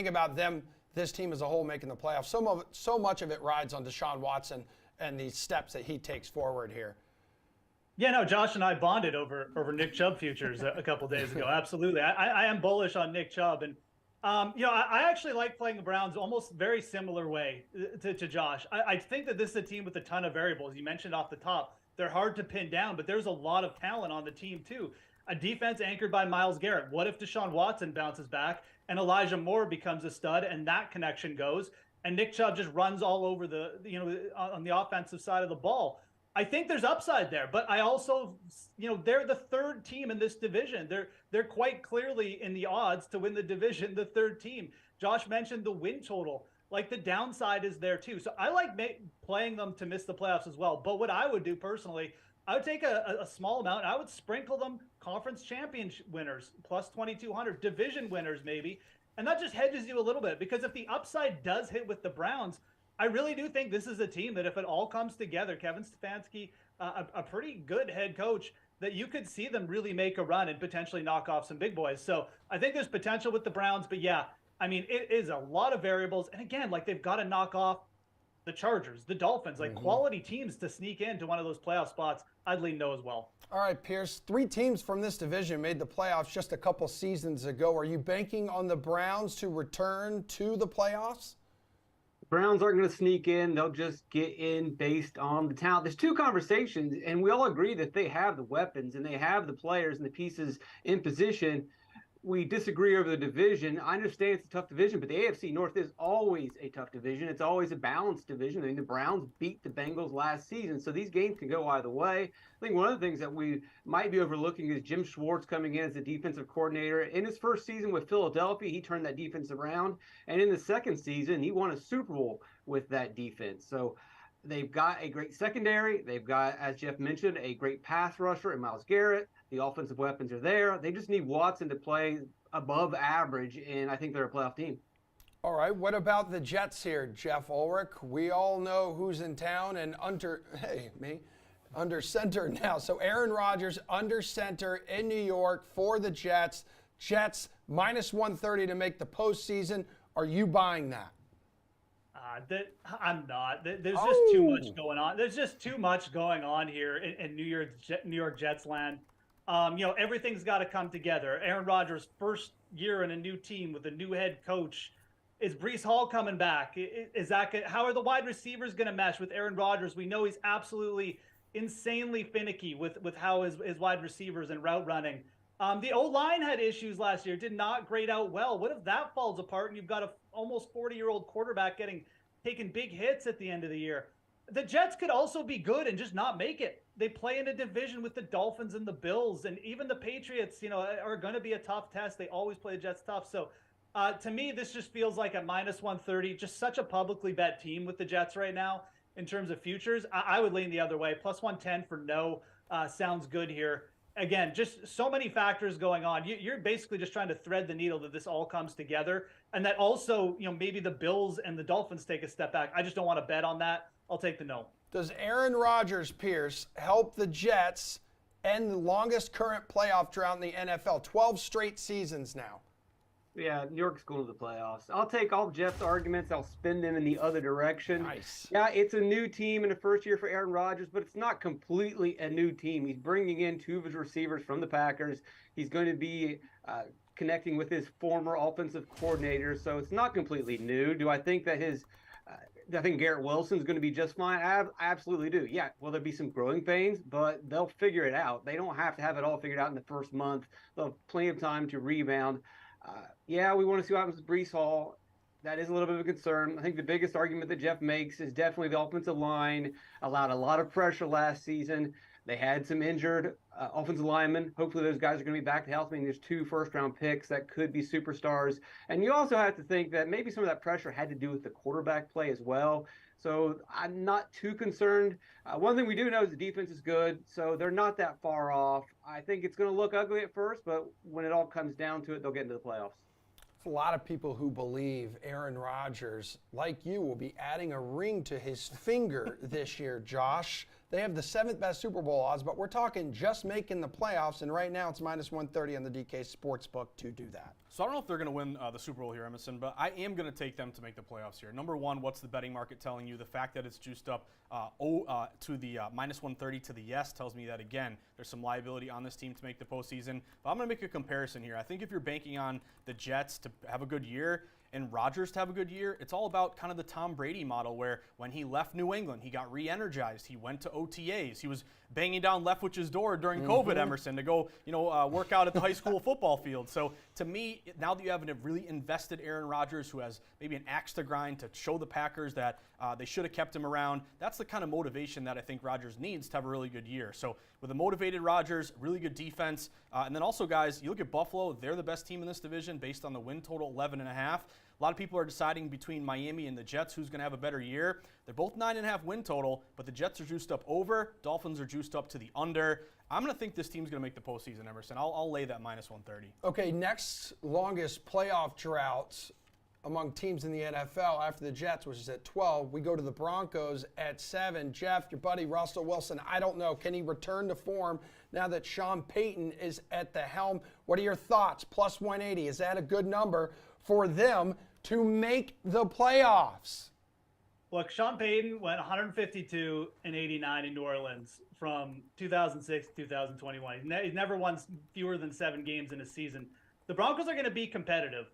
about them? This team as a whole making the playoffs. So much of it rides on Deshaun Watson and the steps that he takes forward here. Yeah, no, Josh and I bonded over Nick Chubb futures a couple days ago. Absolutely. I am bullish on Nick Chubb. And, I actually like playing the Browns almost very similar way to Josh. I think that this is a team with a ton of variables. You mentioned off the top, they're hard to pin down, but there's a lot of talent on the team too. A defense anchored by Myles Garrett. What if Deshaun Watson bounces back and Elijah Moore becomes a stud and that connection goes and Nick Chubb just runs all over on the offensive side of the ball? I think there's upside there, but I also, they're the third team in this division. They're quite clearly in the odds to win the division, the third team. Josh mentioned the win total. Like, the downside is there too. So I like playing them to miss the playoffs as well. But what I would do personally, I would take a small amount and I would sprinkle them conference championship winners, plus 2,200, division winners maybe. And that just hedges you a little bit, because if the upside does hit with the Browns, I really do think this is a team that if it all comes together, Kevin Stefanski, a pretty good head coach, that you could see them really make a run and potentially knock off some big boys. So I think there's potential with the Browns, but yeah, I mean, it is a lot of variables. And again, like, they've got to knock off the Chargers, the Dolphins, like quality teams to sneak into one of those playoff spots. I'd lean no as well. All right, Pierce, 3 teams from this division made the playoffs just a couple seasons ago. Are you banking on the Browns to return to the playoffs? Browns aren't going to sneak in. They'll just get in based on the talent. There's 2 conversations, and we all agree that they have the weapons and they have the players and the pieces in position. We disagree over the division. I understand it's a tough division, but the AFC North is always a tough division. It's always a balanced division. I mean, the Browns beat the Bengals last season, so these games can go either way. I think one of the things that we might be overlooking is Jim Schwartz coming in as the defensive coordinator. In his first season with Philadelphia, he turned that defense around. And in the second season, he won a Super Bowl with that defense. So they've got a great secondary. They've got, as Jeff mentioned, a great pass rusher in Myles Garrett. The offensive weapons are there. They just need Watson to play above average, and I think they're a playoff team. All right, what about the Jets here, Jeff Ulrich? We all know who's in town and under center now. So Aaron Rodgers under center in New York for the Jets. Jets minus 130 to make the postseason. Are you buying that? I'm not. There's just too much going on. There's just too much going on here in New York Jets land. Everything's got to come together. Aaron Rodgers' first year in a new team with a new head coach. Is Breece Hall coming back? How are the wide receivers going to mesh with Aaron Rodgers? We know he's absolutely insanely finicky with how his wide receivers and route running. The O-line had issues last year, did not grade out well. What if that falls apart and you've got a almost 40-year-old quarterback taking big hits at the end of the year? The Jets could also be good and just not make it. They play in a division with the Dolphins and the Bills, and even the Patriots, are going to be a tough test. They always play the Jets tough. So to me, this just feels like a minus 130, just such a publicly bet team with the Jets right now in terms of futures. I would lean the other way. Plus 110 for no. sounds good here. Again, just so many factors going on. You're basically just trying to thread the needle that this all comes together, and that also, maybe the Bills and the Dolphins take a step back. I just don't want to bet on that. I'll take the no. Does Aaron Rodgers, Pierce, help the Jets end the longest current playoff drought in the NFL? 12 straight seasons now. Yeah, New York's going to the playoffs. I'll take all Jeff's arguments. I'll spin them in the other direction. Nice. Yeah, it's a new team in the first year for Aaron Rodgers, but it's not completely a new team. He's bringing in two of his receivers from the Packers. He's going to be connecting with his former offensive coordinator, so it's not completely new. Do I think that I think Garrett Wilson's going to be just fine? I absolutely do. Yeah, will there be some growing pains, but they'll figure it out. They don't have to have it all figured out in the first month. They'll have plenty of time to rebound. Yeah, we want to see what happens with Breece Hall. That is a little bit of a concern. I think the biggest argument that Jeff makes is definitely the offensive line allowed a lot of pressure last season. They had some injured offensive linemen. Hopefully those guys are going to be back to health. I mean, there's 2 first-round picks that could be superstars. And you also have to think that maybe some of that pressure had to do with the quarterback play as well. So I'm not too concerned. One thing we do know is the defense is good, so they're not that far off. I think it's going to look ugly at first, but when it all comes down to it, they'll get into the playoffs. There's a lot of people who believe Aaron Rodgers, like you, will be adding a ring to his finger this year, Josh. They have the 7th best Super Bowl odds, but we're talking just making the playoffs, and right now it's -130 on the DK Sportsbook to do that. So I don't know if they're going to win the Super Bowl here, Emerson, but I am going to take them to make the playoffs here. Number one, what's the betting market telling you? The fact that it's juiced up to the -130 to the yes tells me that, again, there's some liability on this team to make the postseason. But I'm going to make a comparison here. I think if you're banking on the Jets to have a good year and Rodgers to have a good year, it's all about kind of the Tom Brady model where when he left New England, he got re-energized. He went to OTAs. He was banging down Leftwich's door during COVID, Emerson, to go, work out at the high school football field. So to me, now that you have a really invested Aaron Rodgers who has maybe an axe to grind to show the Packers that they should have kept him around, that's the kind of motivation that I think Rodgers needs to have a really good year. So with a motivated Rodgers, really good defense, and then also, guys, you look at Buffalo, they're the best team in this division based on the win total, 11.5. A lot of people are deciding between Miami and the Jets who's going to have a better year. They're both 9.5 win total, but the Jets are juiced up over. Dolphins are juiced up to the under. I'm going to think this team's going to make the postseason, Emerson. I'll lay that -130. Okay, next longest playoff drought among teams in the NFL after the Jets, which is at 12. We go to the Broncos at 7. Jeff, your buddy Russell Wilson, I don't know. Can he return to form now that Sean Payton is at the helm? What are your thoughts? +180, is that a good number for them to make the playoffs? Look, Sean Payton went 152 and 89 in New Orleans from 2006 to 2021. He's never won fewer than 7 games in a season. The Broncos are going to be competitive.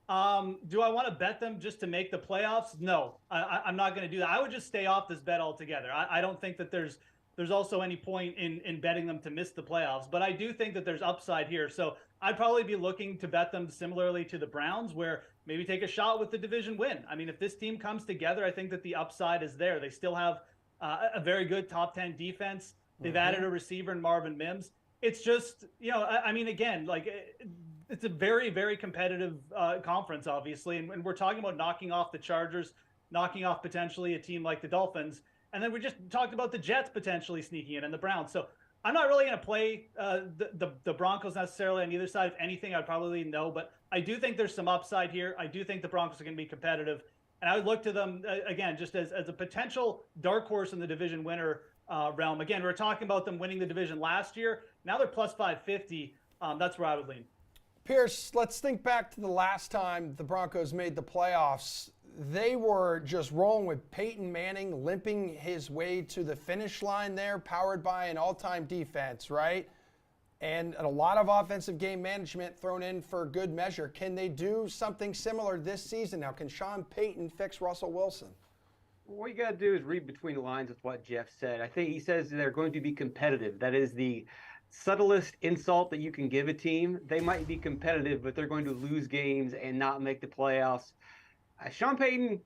Do I want to bet them just to make the playoffs? No, I'm not going to do that. I would just stay off this bet altogether. I don't think that there's also any point in betting them to miss the playoffs, but I do think that there's upside here. So I'd probably be looking to bet them similarly to the Browns, where maybe take a shot with the division win. I mean, if this team comes together, I think that the upside is there. They still have a very good top 10 defense. They've added a receiver in Marvin Mims. It's just, I mean, again, like it's a very, very competitive conference, obviously. And we're talking about knocking off the Chargers, knocking off potentially a team like the Dolphins. And then we just talked about the Jets potentially sneaking in and the Browns. So I'm not really going to play the Broncos necessarily on either side. If anything, I'd probably no. But I do think there's some upside here. I do think the Broncos are going to be competitive. And I would look to them, again, just as a potential dark horse in the division winner realm. Again, we were talking about them winning the division last year. Now they're +550. That's where I would lean. Pierce, let's think back to the last time the Broncos made the playoffs. They were just rolling with Peyton Manning limping his way to the finish line there, powered by an all-time defense, right? And a lot of offensive game management thrown in for good measure. Can they do something similar this season? Now, can Sean Payton fix Russell Wilson? What you got to do is read between the lines with what Jeff said. I think he says they're going to be competitive. That is the subtlest insult that you can give a team. They might be competitive, but they're going to lose games and not make the playoffs. Sean Payton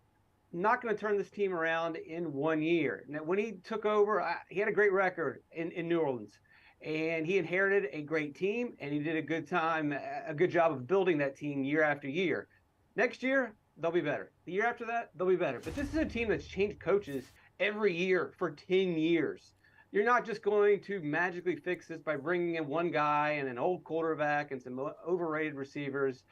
not going to turn this team around in 1 year. Now, when he took over, he had a great record in New Orleans, and he inherited a great team, and he did a good job of building that team year after year. Next year, they'll be better. The year after that, they'll be better. But this is a team that's changed coaches every year for 10 years. you're not just going to magically fix this by bringing in one guy and an old quarterback and some overrated receivers.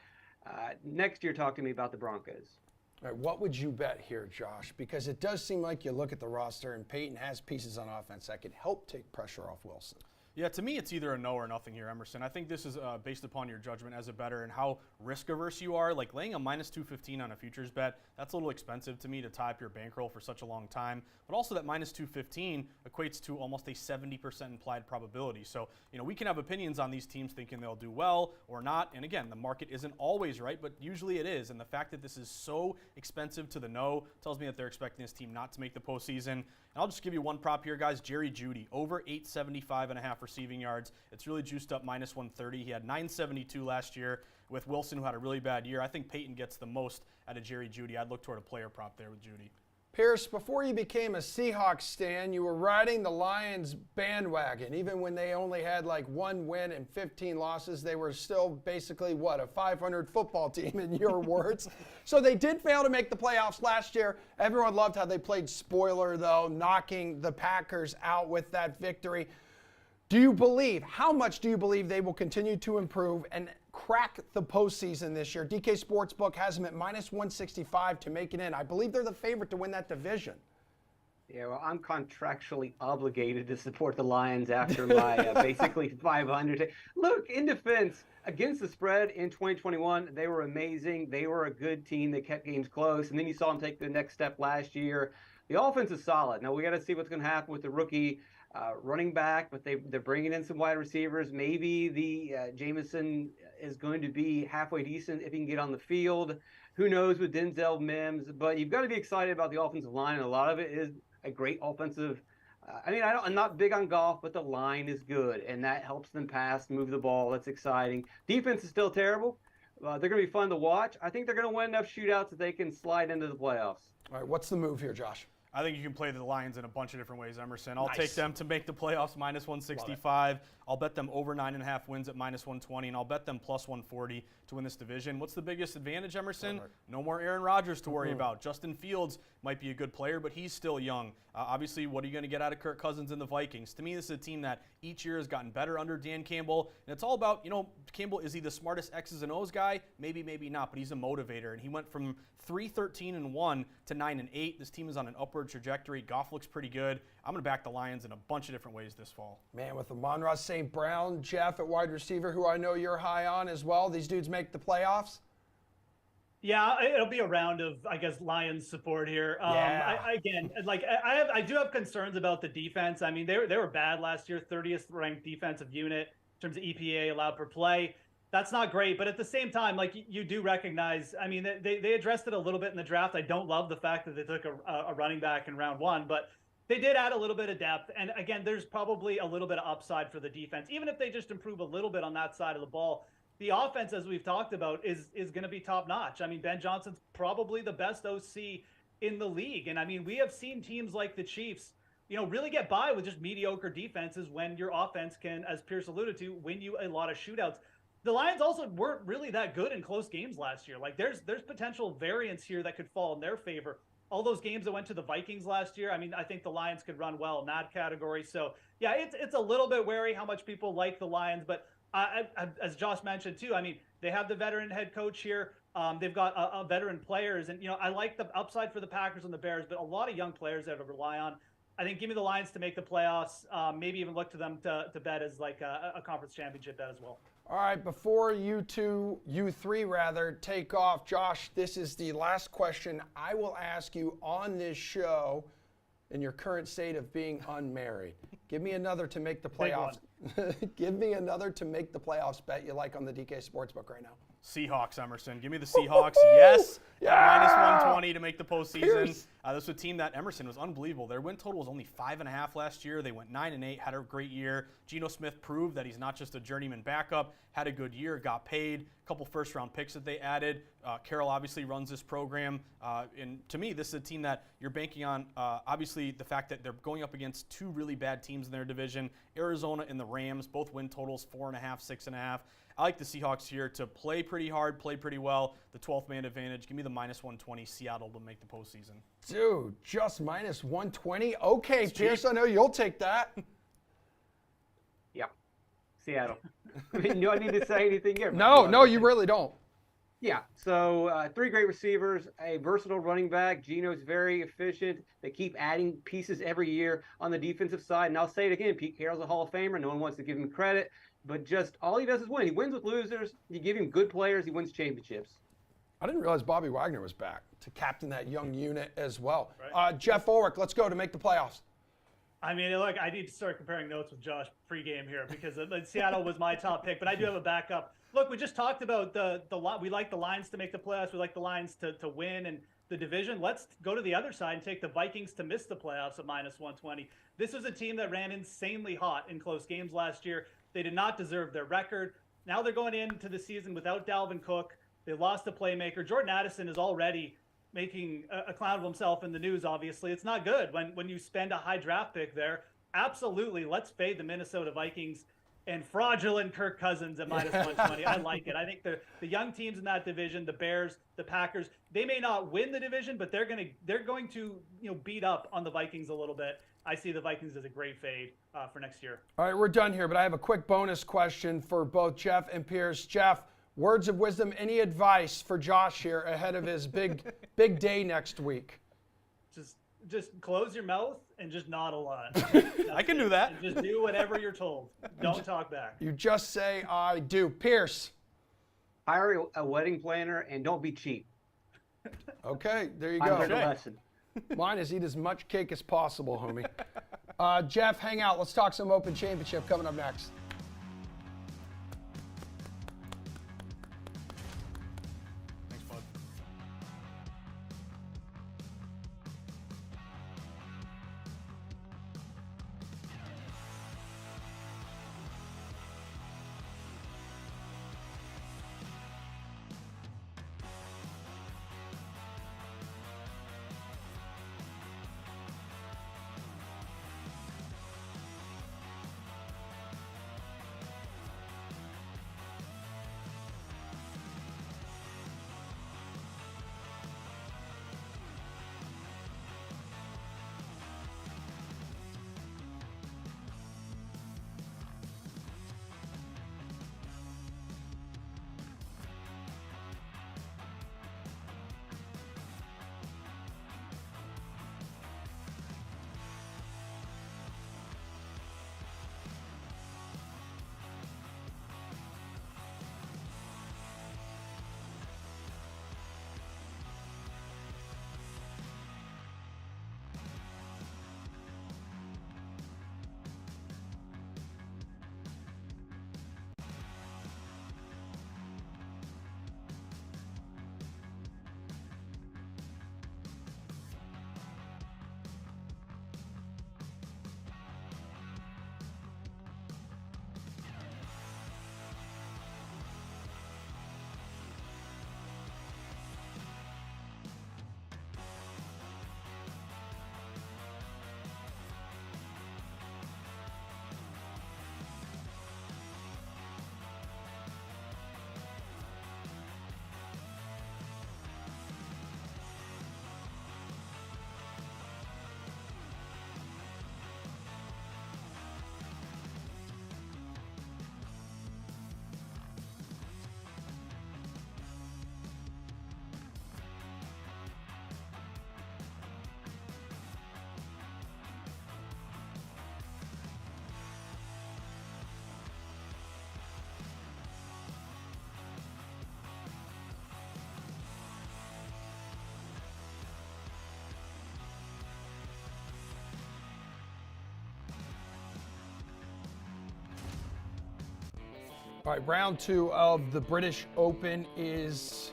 Next year, talk to me about the Broncos. All right, what would you bet here, Josh? Because it does seem like you look at the roster and Peyton has pieces on offense that could help take pressure off Wilson. Yeah, to me, it's either a no or nothing here, Emerson. I think this is based upon your judgment as a bettor and how risk-averse you are. Like laying a minus 215 on a futures bet, that's a little expensive to me to tie up your bankroll for such a long time. But also that minus 215 equates to almost a 70% implied probability. So, we can have opinions on these teams thinking they'll do well or not. And again, the market isn't always right, but usually it is. And the fact that this is so expensive to the no tells me that they're expecting this team not to make the postseason. And I'll just give you one prop here, guys. Jerry Jeudy, over 875.5 receiving yards. It's really juiced up minus 130. He had 972 last year with Wilson, who had a really bad year. I think Peyton gets the most out of Jerry Jeudy. I'd look toward a player prop there with Jeudy. Pierce, before you became a Seahawks stan, you were riding the Lions bandwagon. Even when they only had like 1 win and 15 losses, they were still basically, a 500 football team in your words. So they did fail to make the playoffs last year. Everyone loved how they played spoiler, though, knocking the Packers out with that victory. How much do you believe they will continue to improve and crack the postseason this year? DK Sportsbook has them at minus 165 to make it in. I believe they're the favorite to win that division. Yeah, well, I'm contractually obligated to support the Lions after my basically 500. Look, in defense, against the spread in 2021, they were amazing. They were a good team. They kept games close. And then you saw them take the next step last year. The offense is solid. Now, we got to see what's going to happen with the rookie running back, but they're bringing in some wide receivers. Maybe the Jameson is going to be halfway decent if he can get on the field. Who knows with Denzel Mims? But you've got to be excited about the offensive line, and a lot of it is a great offensive. I'm not big on golf, but the line is good, and that helps them pass, move the ball. That's exciting. Defense is still terrible. They're going to be fun to watch. I think they're going to win enough shootouts that they can slide into the playoffs. All right, what's the move here, Josh? I think you can play the Lions in a bunch of different ways, Emerson. I'll take them to make the playoffs minus 165. I'll bet them over 9.5 wins at minus 120, and I'll bet them plus 140 to win this division. What's the biggest advantage, Emerson? No more Aaron Rodgers to worry about. Justin Fields might be a good player, but he's still young. Obviously, what are you going to get out of Kirk Cousins and the Vikings? To me, this is a team that each year has gotten better under Dan Campbell, and it's all about, Campbell, is he the smartest X's and O's guy? Maybe, maybe not, but he's a motivator, and he went from 3-13-1 to 9-8. This team is on an upward trajectory. Goff looks pretty good. I'm going to back the Lions in a bunch of different ways this fall. Man, with Amon-Ra St. Brown, Jeff at wide receiver, who I know you're high on as well, these dudes make the playoffs? Yeah, it'll be a round of, Lions support here. I do have concerns about the defense. I mean, they were bad last year, 30th ranked defensive unit in terms of EPA allowed per play. That's not great, but at the same time, you do recognize, I mean, they addressed it a little bit in the draft. I don't love the fact that they took a running back in round 1, but they did add a little bit of depth. And again, there's probably a little bit of upside for the defense. Even if they just improve a little bit on that side of the ball, the offense, as we've talked about, is going to be top notch. I mean, Ben Johnson's probably the best OC in the league. And I mean, we have seen teams like the Chiefs, really get by with just mediocre defenses when your offense can, as Pierce alluded to, win you a lot of shootouts. The Lions also weren't really that good in close games last year. There's potential variance here that could fall in their favor. All those games that went to the Vikings last year, I mean, I think the Lions could run well in that category. So, yeah, it's a little bit wary how much people like the Lions. But as Josh mentioned, too, I mean, they have the veteran head coach here. They've got a veteran players. And, I like the upside for the Packers and the Bears, but a lot of young players that I rely on. I think give me the Lions to make the playoffs, maybe even look to them to bet as a conference championship bet as well. All right, before you three, take off, Josh, this is the last question I will ask you on this show in your current state of being unmarried. Give me another to make the playoffs. Give me another to make the playoffs bet you like on the DK Sportsbook right now. Seahawks, Emerson. Give me the Seahawks. Yes. Yeah. Minus 120 to make the postseason. This was a team that Emerson was unbelievable. Their win total was only 5.5 last year. They went 9-8, had a great year. Geno Smith proved that he's not just a journeyman backup, had a good year, got paid. A couple first-round picks that they added. Carroll obviously runs this program. And to me, this is a team that you're banking on, obviously, the fact that they're going up against two really bad teams in their division, Arizona and the Rams, both win totals 4.5, 6.5. I like the Seahawks here to play pretty hard, play pretty well. The 12th man advantage. Give me the minus 120 Seattle to make the postseason. Dude, just minus 120. Okay, Pierce, I know you'll take that. Yeah, Seattle. Do I need to say anything here? No, you really don't. Yeah, so 3 great receivers, a versatile running back. Geno's very efficient. They keep adding pieces every year on the defensive side. And I'll say it again, Pete Carroll's a Hall of Famer. No one wants to give him credit. But just all he does is win. He wins with losers. You give him good players, he wins championships. I didn't realize Bobby Wagner was back to captain that young unit as well. Right. Jeff Ulrich, let's go to make the playoffs. I mean, look, I need to start comparing notes with Josh pregame here because Seattle was my top pick, but I do have a backup. Look, we just talked about we like the Lions to make the playoffs. We like the Lions to win and the division. Let's go to the other side and take the Vikings to miss the playoffs at minus 120. This was a team that ran insanely hot in close games last year. They did not deserve their record. Now they're going into the season without Dalvin Cook. They lost a playmaker. Jordan Addison is already making a clown of himself in the news, obviously. It's not good when you spend a high draft pick there. Absolutely, let's fade the Minnesota Vikings and fraudulent Kirk Cousins at minus 120. I like it. I think the young teams in that division, the Bears, the Packers, they may not win the division, but they're going to beat up on the Vikings a little bit. I see the Vikings as a great fade for next year. All right, we're done here, but I have a quick bonus question for both Jeff and Pierce. Jeff, words of wisdom, any advice for Josh here ahead of his big day next week? Just close your mouth and just nod a lot. I can do that. And just do whatever you're told. Don't talk back. You just say, I do. Pierce. Hire a wedding planner and don't be cheap. Okay, there you I go. learned a lesson. Mine is eat as much cake as possible, homie. Jeff, hang out. Let's talk some Open Championship coming up next. All right, round 2 of the British Open is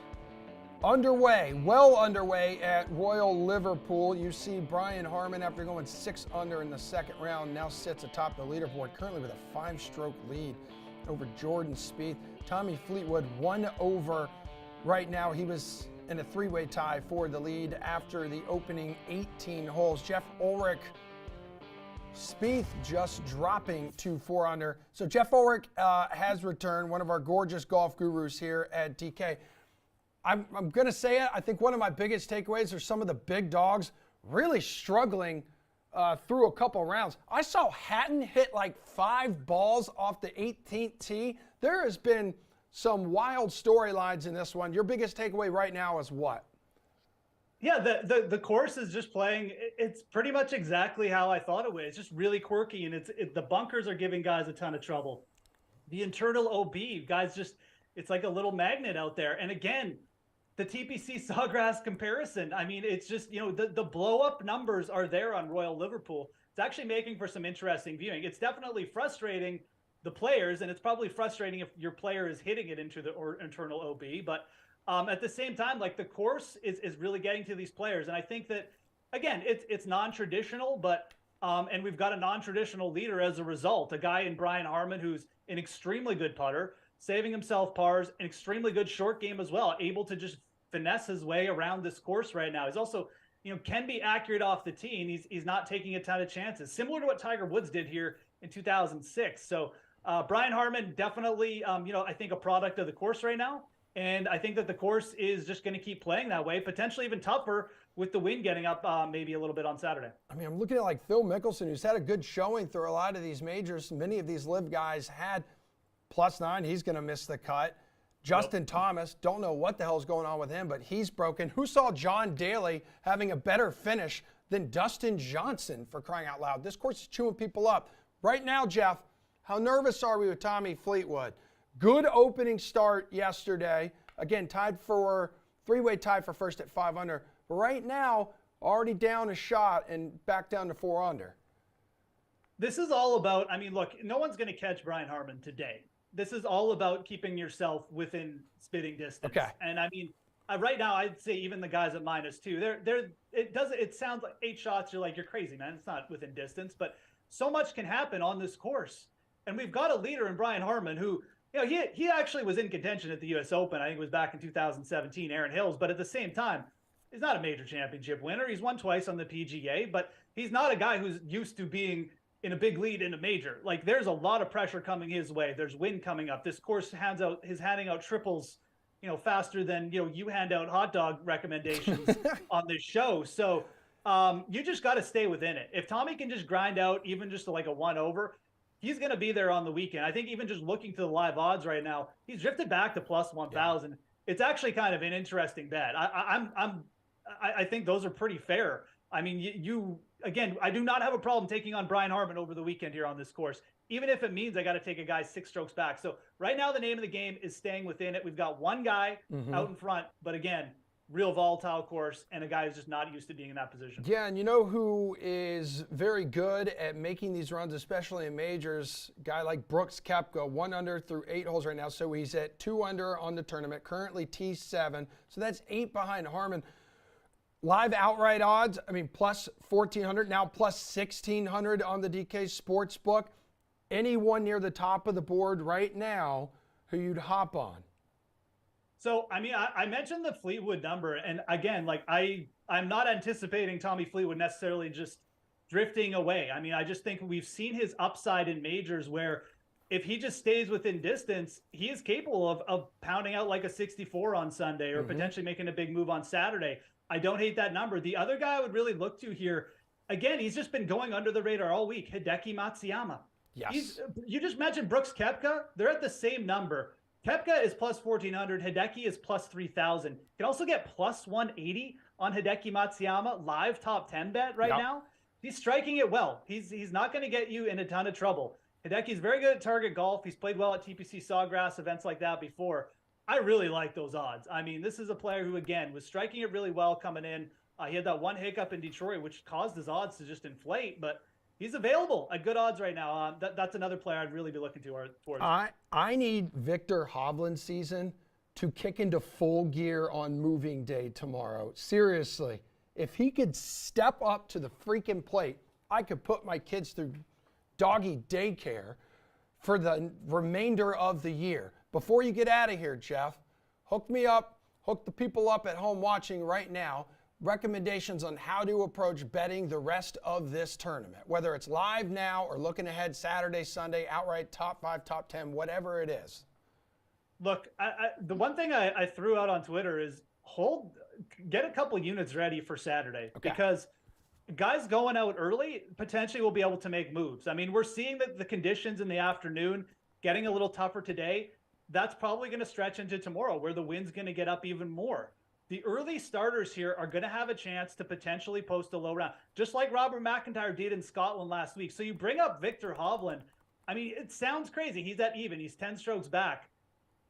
underway, well underway at Royal Liverpool. You see Brian Harman, after going 6 under in the second round, now sits atop the leaderboard, currently with a 5-stroke lead over Jordan Spieth. Tommy Fleetwood 1 over right now. He was in a 3-way tie for the lead after the opening 18 holes. Jeff Ulrich, Spieth just dropping to 4 under. So Jeff Ulrich has returned, one of our gorgeous golf gurus here at DK. I'm going to say it. I think one of my biggest takeaways are some of the big dogs really struggling through a couple rounds. I saw Hatton hit like 5 balls off the 18th tee. There has been some wild storylines in this one. Your biggest takeaway right now is what? Yeah, the course is just playing. It's pretty much exactly how I thought it was. It's just really quirky, and the bunkers are giving guys a ton of trouble. The internal OB, guys, it's like a little magnet out there. And again, the TPC Sawgrass comparison. I mean, it's just, the blow up numbers are there on Royal Liverpool. It's actually making for some interesting viewing. It's definitely frustrating the players, and it's probably frustrating if your player is hitting it into the internal OB. But at the same time, like, the course is really getting to these players. And I think that, again, it's non-traditional, but and we've got a non-traditional leader as a result, a guy in Brian Harman who's an extremely good putter, saving himself pars, an extremely good short game as well, able to just finesse his way around this course right now. He's also, can be accurate off the tee, and he's not taking a ton of chances, similar to what Tiger Woods did here in 2006. So Brian Harman, definitely, I think a product of the course right now. And I think that the course is just going to keep playing that way, potentially even tougher with the wind getting up maybe a little bit on Saturday. I mean, I'm looking at like Phil Mickelson, who's had a good showing through a lot of these majors. Many of these live guys had +9. He's going to miss the cut. Justin Thomas, don't know what the hell's going on with him, but he's broken. Who saw John Daly having a better finish than Dustin Johnson, for crying out loud? This course is chewing people up. Right now, Jeff, how nervous are we with Tommy Fleetwood? Good opening start yesterday. Again, three-way tied for first at 5 under. But right now, already down a shot and back down to 4 under. This is all about, look, no one's going to catch Brian Harman today. This is all about keeping yourself within spitting distance. Okay. And right now, I'd say even the guys at -2, it sounds like 8 shots. You're like, you're crazy, man. It's not within distance, but so much can happen on this course. And we've got a leader in Brian Harman who, he actually was in contention at the U.S. Open. I think it was back in 2017, Aaron Hills. But at the same time, he's not a major championship winner. He's won twice on the PGA, but he's not a guy who's used to being in a big lead in a major. Like, there's a lot of pressure coming his way. There's wind coming up. This course handing out triples, faster than, you hand out hot dog recommendations on this show. So you just got to stay within it. If Tommy can just grind out even just like a 1 over, he's going to be there on the weekend. I think even just looking to the live odds right now, he's drifted back to +1,000. Yeah. It's actually kind of an interesting bet. I think those are pretty fair. I mean, again, I do not have a problem taking on Brian Harman over the weekend here on this course, even if it means I got to take a guy 6 strokes back. So right now, the name of the game is staying within it. We've got one guy out in front, but again, real volatile course, and a guy who's just not used to being in that position. Yeah, and you know who is very good at making these runs, especially in majors? A guy like Brooks Koepka, 1 under through 8 holes right now. So he's at 2 under on the tournament, currently T7. So that's 8 behind Harman. Live outright odds, +1,400, now +1,600 on the DK Sportsbook. Anyone near the top of the board right now who you'd hop on? So, I mentioned the Fleetwood number, and again, I'm not anticipating Tommy Fleetwood necessarily just drifting away. I just think we've seen his upside in majors where if he just stays within distance, he is capable of pounding out like a 64 on Sunday or potentially making a big move on Saturday. I don't hate that number. The other guy I would really look to here, again, he's just been going under the radar all week, Hideki Matsuyama. Yes. You just mentioned Brooks Koepka. They're at the same number. Koepka is +1,400. Hideki is +3,000. You can also get +180 on Hideki Matsuyama, live top 10 bet right now. He's striking it well. He's not going to get you in a ton of trouble. Hideki's very good at target golf. He's played well at TPC Sawgrass, events like that before. I really like those odds. This is a player who, again, was striking it really well coming in. He had that one hiccup in Detroit, which caused his odds to just inflate, but he's available at good odds right now. That's another player I'd really be looking towards. I need Victor Hovland's season to kick into full gear on moving day tomorrow. Seriously, if he could step up to the freaking plate, I could put my kids through doggy daycare for the remainder of the year. Before you get out of here, Jeff, hook me up, hook the people up at home watching right now. Recommendations on how to approach betting the rest of this tournament, whether it's live now or looking ahead Saturday, Sunday, outright top 5, top 10, whatever it is. Look, the one thing I threw out on Twitter is get a couple units ready for Saturday, because guys going out early potentially will be able to make moves. I mean, we're seeing that the conditions in the afternoon getting a little tougher today. That's probably going to stretch into tomorrow where the wind's going to get up even more. The early starters here are going to have a chance to potentially post a low round, just like Robert McIntyre did in Scotland last week. So you bring up Victor Hovland. I mean, it sounds crazy. He's at even. He's 10 strokes back.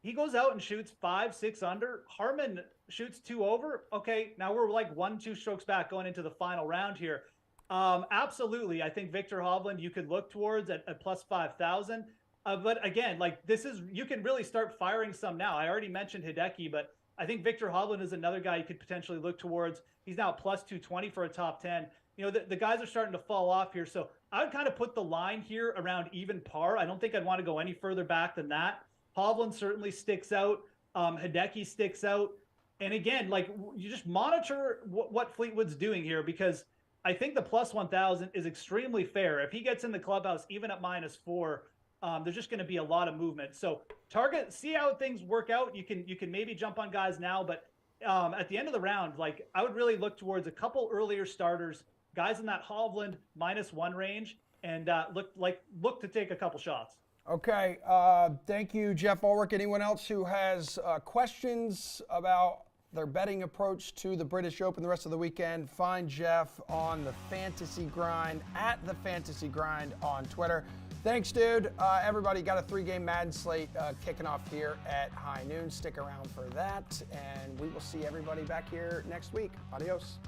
He goes out and shoots 5-6 under. Harman shoots 2 over. Okay, now we're like 1-2 strokes back going into the final round here. Absolutely, I think Victor Hovland you could look towards at plus 5,000. But again, like you can really start firing some now. I already mentioned Hideki, but I think Victor Hovland is another guy you could potentially look towards. He's now plus 220 for a top 10. You know, the guys are starting to fall off here. So I would kind of put the line here around even par. I don't think I'd want to go any further back than that. Hovland certainly sticks out. Hideki sticks out. And again, like you just monitor what Fleetwood's doing here, because I think the plus 1,000 is extremely fair. If he gets in the clubhouse, even at -4, there's just going to be a lot of movement. So target, see how things work out. You can maybe jump on guys now, but at the end of the round, like I would really look towards a couple earlier starters, guys in that Hovland -1 range, and look to take a couple shots. Okay, thank you, Jeff Ulrich. Anyone else who has questions about their betting approach to the British Open the rest of the weekend, find Jeff on the Fantasy Grind, at the Fantasy Grind on Twitter. Thanks, dude. Everybody got a 3-game Madden slate kicking off here at high noon. Stick around for that, and we will see everybody back here next week. Adios.